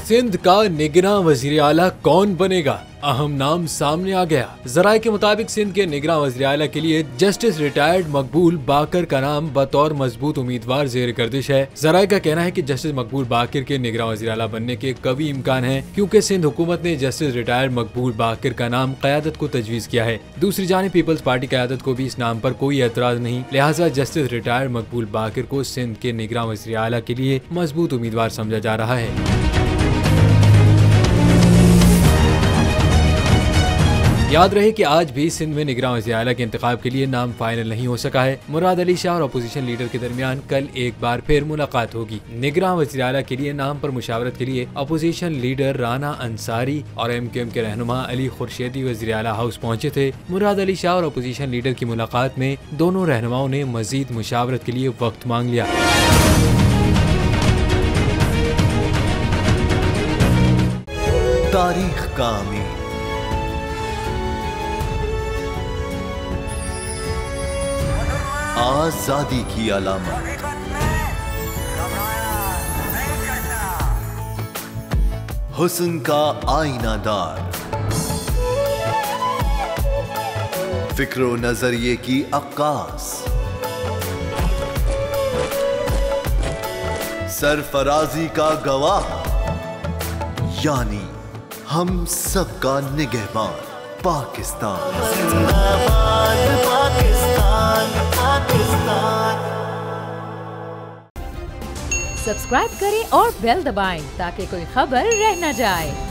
सिंध का निगरान वजीर आला कौन बनेगा? अहम नाम सामने आ गया। जराये के मुताबिक सिंध के निगरान वजीर आला के लिए जस्टिस रिटायर्ड मकबूल बाकर का नाम बतौर मजबूत उम्मीदवार जेर गर्दिश है। जराये का कहना है कि जस्टिस मकबूल बाकर के निगरान वजीर आला बनने के कवी इम्कान है, क्योंकि सिंध हुकूमत ने जस्टिस रिटायर्ड मकबूल बाकर का नाम क़यादत को तजवीज़ किया है। दूसरी जानिब पीपल्स पार्टी क़यादत को भी इस नाम पर कोई एतराज नहीं, लिहाजा जस्टिस रिटायर्ड मकबूल बाकर को सिंध के निगरान वजीर आला के लिए मजबूत उम्मीदवार समझा जा रहा है। याद रहे कि आज भी सिंध में निगरान वज़ीर आला के इंतखाब के लिए नाम फाइनल नहीं हो सका है। मुराद अली शाह और अपोजिशन लीडर के दरमियान कल एक बार फिर मुलाकात होगी। निगरान वज़ीर आला के लिए नाम पर मुशावरत के लिए अपोजिशन लीडर राना अंसारी और MQM के रहनुमा अली खुर्शीदी वज़ीर आला हाउस पहुंचे थे। मुराद अली शाह और अपोजिशन लीडर की मुलाकात में दोनों रहनुमाओं ने मजीद मुशावरत के लिए वक्त मांग लिया। तारीख का अमीर आजादी की अलामत, हुस्न का आईनादार, फिक्रो नजरिए की अक्कास, सरफराजी का गवाह, यानी हम सबका निगहबान पाकिस्तान। सब्सक्राइब करें और बेल दबाएं ताकि कोई खबर रह न जाए।